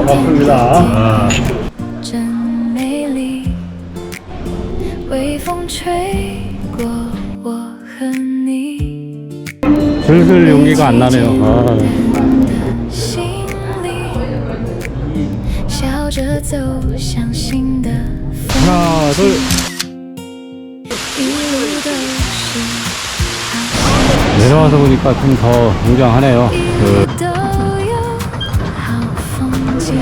반갑습니다. 真美丽，微风吹过我和你。 슬슬 용기가 안 나네요. 心里笑着走向新的风 하나, 둘. 一路都是 내려와서 보니까 좀 더 웅장하네요. 都有好风景。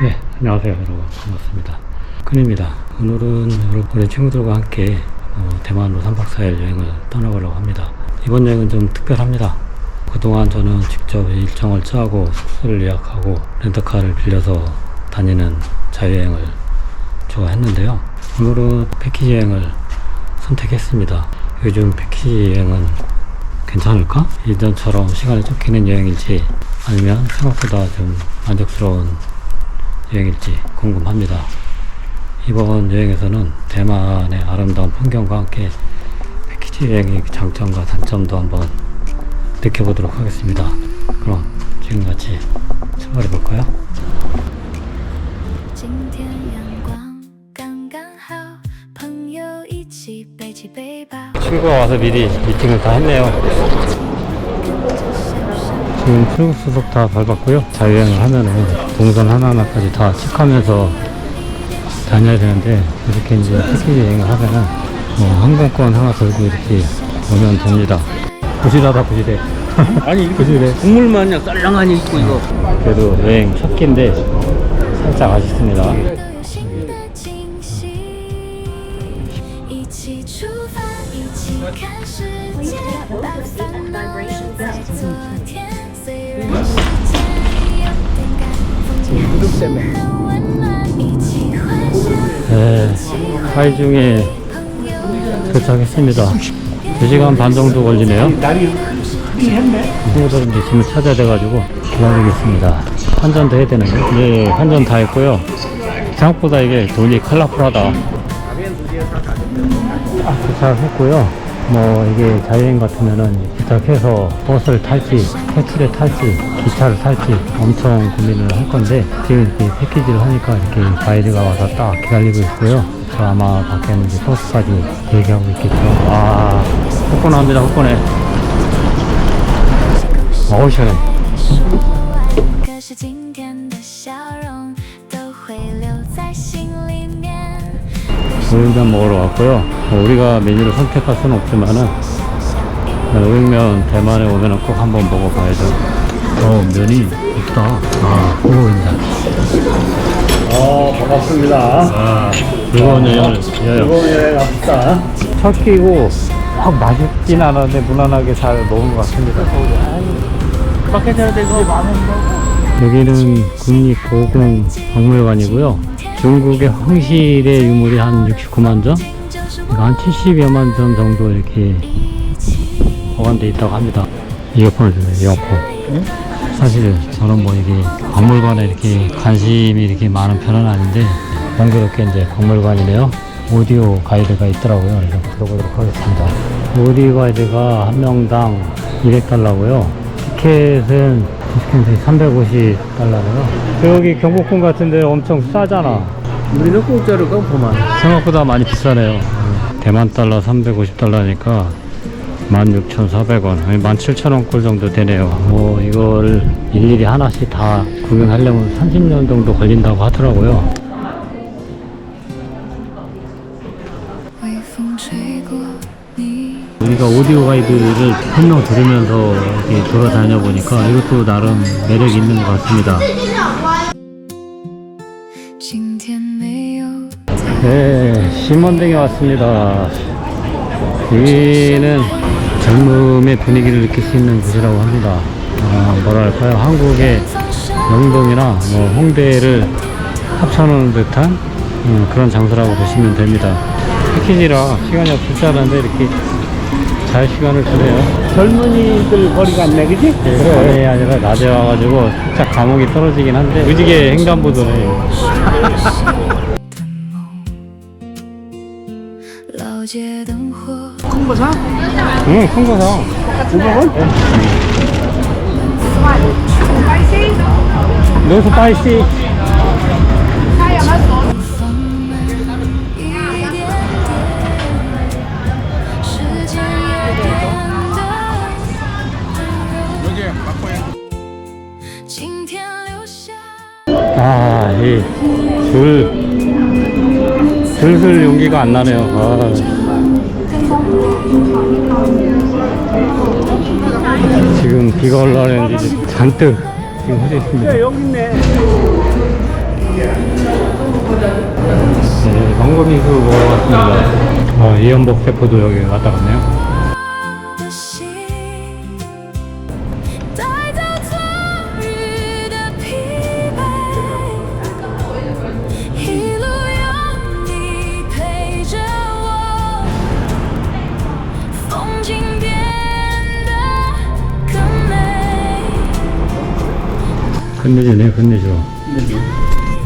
네, 안녕하세요 여러분. 반갑습니다. 큰입니다. 오늘은 우리 친구들과 함께 대만으로 3박 4일 여행을 떠나보려고 합니다. 이번 여행은 좀 특별합니다. 그동안 저는 직접 일정을 짜고 숙소를 예약하고 렌터카를 빌려서 다니는 자유여행을 좋아했는데요. 오늘은 패키지 여행을 선택했습니다. 요즘 패키지 여행은 괜찮을까? 예전처럼 시간이 쫓기는 여행일지 아니면 생각보다 좀 만족스러운 여행일지 궁금합니다. 이번 여행에서는 대만의 아름다운 풍경과 함께 패키지 여행의 장점과 단점도 한번 느껴보도록 하겠습니다. 그럼 지금 같이 출발해 볼까요? 今天阳光刚刚好，朋友一起背起背包。 친구가 와서 미리 미팅을 다 했네요. 지금 출국 수속 다 밟았고요. 자유여행을 하면은 동선 하나하나까지 다 체크하면서 다녀야 되는데, 이렇게 이제 패키지 여행을 하면은 항공권 하나 들고 이렇게 오면 됩니다. 부실하다 부실해. 아니 부실해. 국물 마냥 썰렁하니 있고 이거. 그래도 여행 첫 끼인데 살짝 아쉽습니다. 都有新的惊喜，一起出发，一起看世界，把烦恼留在昨天。虽然世界有点改，风也是温暖，一起幻想。 네, 하이중에 朋友 도착했습니다. 2시간 반 정도 걸리네요. 친구들은 이제 짐을 찾아야 돼가지고 기다리고 있습니다. 환전도 해야 되는데, 네, 환전 다 했고요. 생각보다 이게 돈이 컬러풀하다. 도착했고요. 뭐 이게 자유여행 같으면은 도착해서 버스를 탈지 택시를 탈지 기차를 탈지 엄청 고민을 할 건데, 지금 이렇게 패키지를 하니까 이렇게 가이드가 와서 딱 기다리고 있고요. 저 아마 밖에는 이제 버스까지 대기하고 있겠죠. 와, 후끈합니다. 후끈해. 어우 시원해. 可是今天的笑容都会留在心里面。 우육면 먹으러 왔고요. 우리가 메뉴를 선택할 수는 없지만은 우육면 대만에 오면은 꼭 한번 먹어봐야죠. 면이 있다. 아, 보인다. 반갑습니다. 즐거운 여행을 합시다. 첫 끼고 확 맛있진 않았는데 무난하게 잘 먹은 것 같습니다. 여기는 국립고궁박물관이고요. 중국의 황실의 유물이 한 69만 점? 그러니까 한 70여만 점 정도 이렇게 보관되어 있다고 합니다. 이어폰을 주네요, 이어폰. 사실 저는 뭐 이게 박물관에 이렇게 관심이 이렇게 많은 편은 아닌데, 공교롭게 이제 박물관이네요. 오디오 가이드가 있더라고요. 그래서 들어보도록 하겠습니다. 오디오 가이드가 한 명당 200달러고요. 티켓은 350달러네요. 여기 경복궁 같은데 엄청 싸잖아. 우리는 공짜로 가 보만. 생각보다 많이 비싸네요. 대만 달러 350달러니까 16,400원, 아니 17,000원 꼴 정도 되네요. 뭐 이거를 일일이 하나씩 다 구경하려면 30년 정도 걸린다고 하더라고요. 微风吹过你。 우리가 오디오 가이드를 설명 들으면서 이렇게 돌아다녀 보니까 이것도 나름 매력이 있는 것 같습니다. 今天没有 네, 심원동에 왔습니다. 여기는 젊음의 분위기를 느낄 수 있는 곳이라고 합니다. 뭐랄까요, 한국의 명동이나 뭐 홍대를 합쳐놓은 듯한 그런 장소라고 보시면 됩니다. 패키지라 시간이 없을 줄 알았는데 이렇게 잘 시간을 보내요. 젊은이들 거리 같네, 그지? 그래, 아니라 낮에 와가지고 살짝 감옥이 떨어지긴 한데 무지개 횡단보도네. 老街灯火。큰 거 사? 응, 큰 거 사. 500원? 넣어서 빠이씨. 时间也变得今天留下 아, 이 슬슬 용기가 안 나네요. 아. 지금 비가 올라오는데 이제 잔뜩 지금 흐려 있습니다. 여기 있네. 네, 망고빙수 먹으러 왔습니다. 이연복 대표도 여기 왔다 갔네요. 的心，带走昨日的疲惫，一路有你陪着我，风景变得更美。 끝내주네, 끝내줘.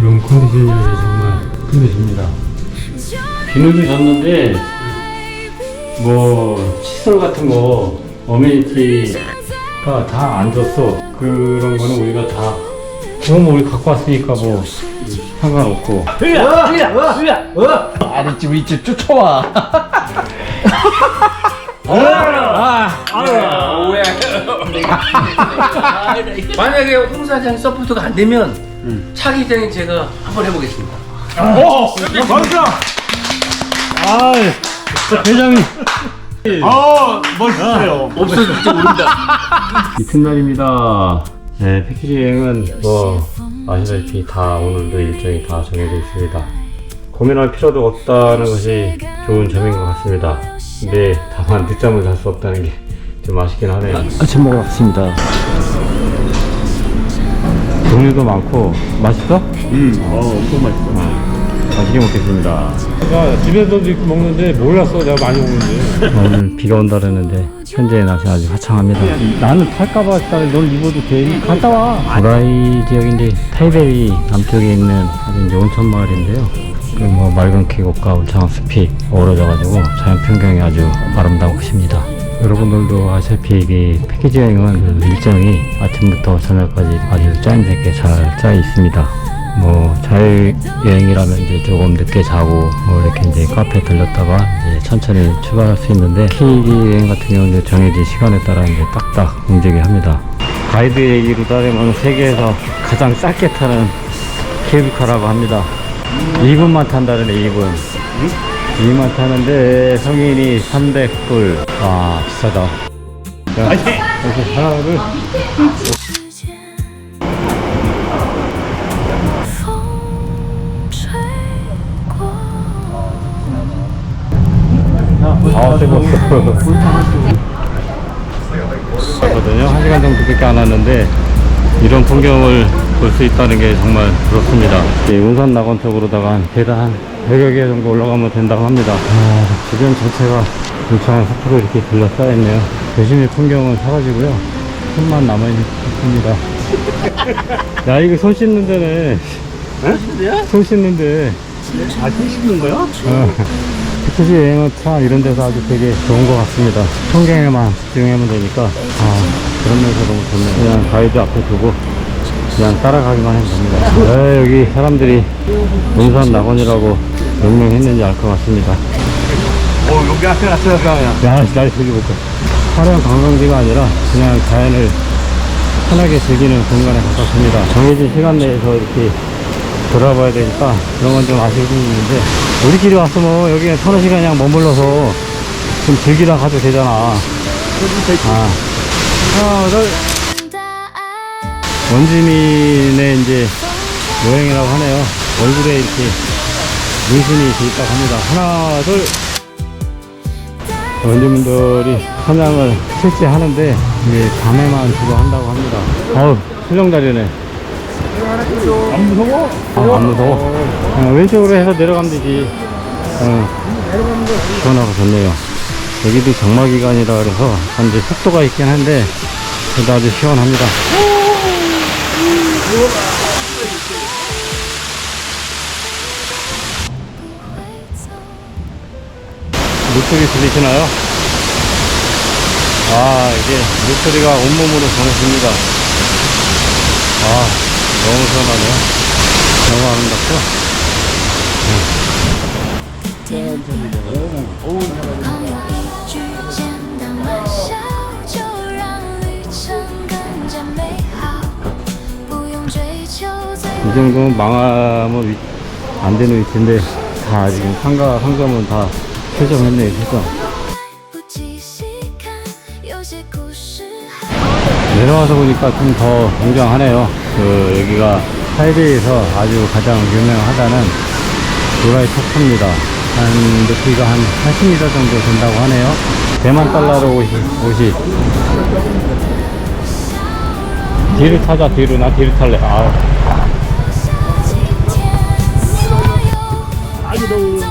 이런 컨디션이 정말 끝내줍니다. 비는 좀 졌는데, 뭐, 칫솔 같은 거, 어메니티가 다 안 줬어. 그런 거는 우리가 다, 그건 뭐 우리 갖고 왔으니까 뭐, 상관없고. 아랫집 윗집 쫓아와. 만약에 홍사장 서포트가 안 되면 차기 때는 제가 한번 해보겠습니다. 회장님. 멋있어요. 없어질지 모른다. 이튿날입니다. 네, 패키지 여행은 뭐 아시다시피 다 오늘도 일정이 다 정해져 있습니다. 고민할 필요도 없다는 것이 좋은 점인 것 같습니다. 근데 다만 늦잠을 잘 수 없다는 게 좀 아쉽긴 하네요. 아침 먹으러 왔습니다. 종류도 많고 맛있어? 엄청 맛있어. 맛있게 먹겠습니다. 제가 집에서도 이렇게 먹는데 몰랐어. 내가 많이 먹는데. 오늘 비가 온다 그러는데 현재 날씨 아주 화창합니다. 나는 탈까봐 일단 널 입어도 돼. 갔다 와. 도라이 지역인데 타이베이 남쪽에 있는 아주 이제 온천 마을인데요. 그 뭐 맑은 계곡과 울창한 숲이 어우러져가지고 자연 풍경이 아주 아름다운 곳입니다. 여러분들도 아시다시피 이 패키지 여행은 일정이 아침부터 저녁까지 아주 짜임새게 잘 짜 있습니다. 뭐 자유여행이라면 이제 조금 늦게 자고 뭐 이렇게 이제 카페 들렸다가 이제 천천히 출발할 수 있는데 패키지 여행 같은 경우는 정해진 시간에 따라 이제 딱딱 움직이게 합니다. 가이드 얘기로 따르면 세계에서 가장 짧게 타는 케이블카라고 합니다. 2분만 탄다는 2분. 2분만 타는데 성인이 300불. 와 비싸다. 자, 이렇게 하나를 时间，风吹过。 아, 뜨거웠어. 거든요. 1시간 정도밖에 안 왔는데 이런 풍경을 볼 수 있다는 게 정말 부럽습니다. 운산 낙원 쪽으로다가 한 계단 한 100여 개 정도 올라가면 된다고 합니다. 주변 전체가 울창한 숲으로 이렇게 둘러싸였네요. 도심의 풍경은 사라지고요. 손만 남아있습니다. 야, 이거 손 씻는 데네. 손 씻는 데. 아, 손 씻는 거야? 패키지 여행은 참 이런 데서 아주 되게 좋은 것 같습니다. 풍경에만 집중하면 되니까 그런 면에서 너무 좋네요. 그냥 가이드 앞에 두고 그냥 따라가기만 하면 됩니다. 왜 여기 사람들이 운산 낙원이라고 명명했는지 알 것 같습니다. 여기 앞에 갔어요, 야, 날 저기 볼까. 화려한 관광지가 아니라 그냥 자연을 편하게 즐기는 공간에 가깝습니다. 정해진 시간 내에서 이렇게 돌아봐야 되니까 그런 건 좀 아쉬움이 있는데 우리끼리 왔으면 여기에 서너 시간 그냥 머물러서 좀 즐기다 가도 되잖아. 하나, 둘. 원주민의 이제 여행이라고 하네요. 얼굴에 이렇게 문신이 있다고 합니다. 하나, 둘. 원주민들이 사냥을 실제 하는데 이게 밤에만 주로 한다고 합니다. 어우, 술렁다리네. 안 무서워? 안 무서워? 왼쪽으로 해서 내려가면 되지. 시원하고 좋네요. 여기도 장마기간이라 그래서 이제 습도가 있긴 한데 그래도 아주 시원합니다. 물소리 들리시나요? 아, 이게 물소리가 온몸으로 전해집니다. 아, 너무 시원하네요. 너무 아름답죠? 朋友一句简单玩笑，就让旅程更加美好，不用追求最 이 정도면 망하면 안 되는 위치인데, 다 지금 상점은 다 설정했네요, 설정. 不及细看，有些故事还 내려와서 보니까 좀 더 웅장하네요. 여기가 타이베이에서 아주 가장 유명하다는 도라이 턱입니다. 높이가 한 80m 정도 된다고 하네요. 대만 달러로 옷이. 뒤를 타자, 뒤로. 나 뒤를 탈래. 아, 今天所有奔走，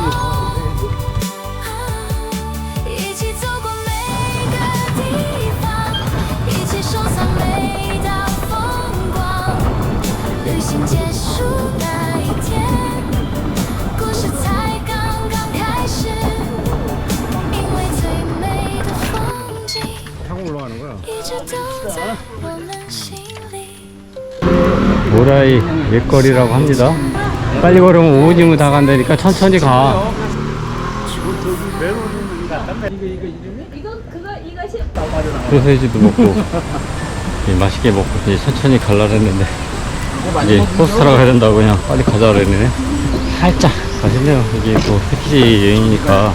一起走过每个地方，一起收藏每道风光。旅行结束那一天，故事才刚刚开始，因为最美的风景 타고 올라가는 거야. 一直都在我们心里。 도라이 옛거리라고 합니다. 빨리 걸으면 오징어 다 간다니까 천천히 가. 소세지도 먹고 맛있게 먹고 이제 천천히 갈라 그랬는데 이제 포스터라고 해야 된다고 그냥 빨리 가자 그랬네. 살짝 아쉽네요. 이게 뭐 패키지 여행이니까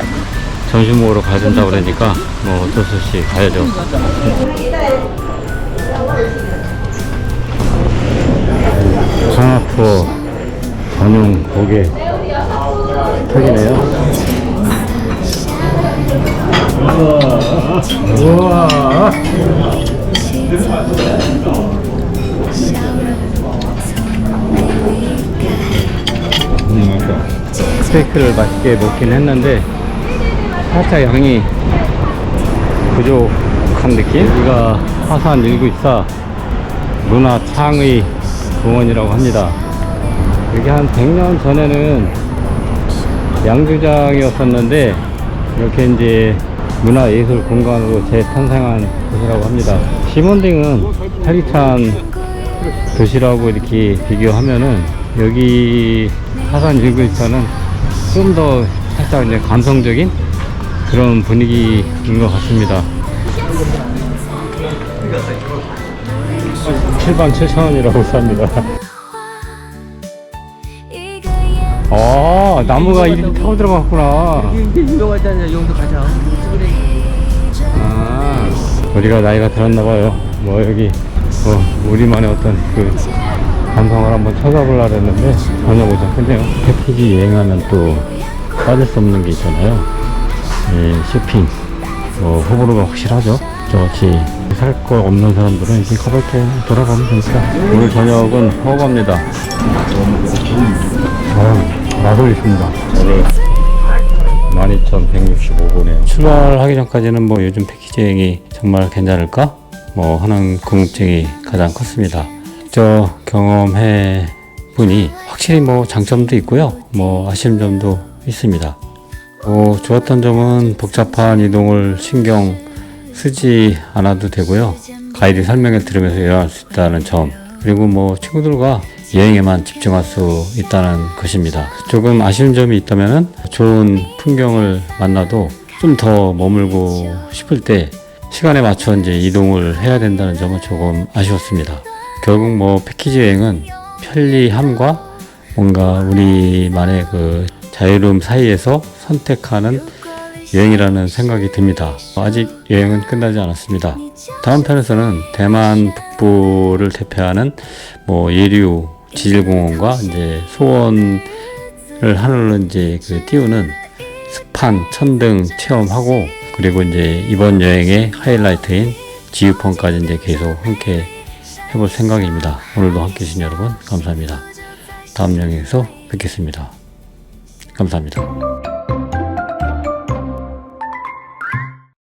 점심 먹으러 가야 된다고 그러니까 뭐 어쩔 수 없이 가야죠. 상하투어 전용 고개 턱이네요. 우와. 스테이크를 맛있게 먹긴 했는데 살짝 양이 부족한 느낌? 여기가 화산 194 문화창의 공원이라고 합니다. 여기 한 100년 전에는 양주장이었었는데 이렇게 이제 문화예술 공간으로 재탄생한 곳이라고 합니다. 시몬딩은 활기찬 도시라고 이렇게 비교하면은 여기 화산 194는 좀 더 살짝 이제 감성적인 그런 분위기인 것 같습니다. 77,000원이라고 쌉니다. 一个眼 아, 나무가 이렇게 타고 들어갔구나. 이게 유명하잖아요. 용도 가자. 아, 우리가 나이가 들었나봐요. 뭐 여기 우리만의 어떤 그 감성을 한번 찾아보려고 했는데 전혀 못 찾겠네요. 패키지 여행하면 또 빠질 수 없는 게 있잖아요. 쇼핑 뭐 호불호가 확실하죠. 저같이 살 거 없는 사람들은 이렇게 가볍게 돌아가면 됩니다. 오늘 저녁은 허겁니다. 맛을 있습니다. 오늘 12,165분이에요. 출발하기 전까지는 뭐 요즘 패키지 여행이 정말 괜찮을까? 뭐 하는 궁금증이 가장 컸습니다. 저 경험해 보니 확실히 뭐 장점도 있고요. 뭐 아쉬운 점도 있습니다. 좋았던 점은 복잡한 이동을 신경 쓰지 않아도 되고요. 가이드 설명을 들으면서 여행할 수 있다는 점, 그리고 뭐 친구들과 여행에만 집중할 수 있다는 것입니다. 조금 아쉬운 점이 있다면은 좋은 풍경을 만나도 좀 더 머물고 싶을 때 시간에 맞춰 이제 이동을 해야 된다는 점은 조금 아쉬웠습니다. 결국 뭐 패키지 여행은 편리함과 뭔가 우리만의 그 자유로움 사이에서 선택하는 여행이라는 생각이 듭니다. 아직 여행은 끝나지 않았습니다. 다음 편에서는 대만 북부를 대표하는 뭐 예류 지질공원과 이제 소원을 하늘로 이제 그 띄우는 습한 천등 체험하고, 그리고 이제 이번 여행의 하이라이트인 지유펀까지 이제 계속 함께 해볼 생각입니다. 오늘도 함께 해주신 여러분 감사합니다. 다음 여행에서 뵙겠습니다. 감사합니다.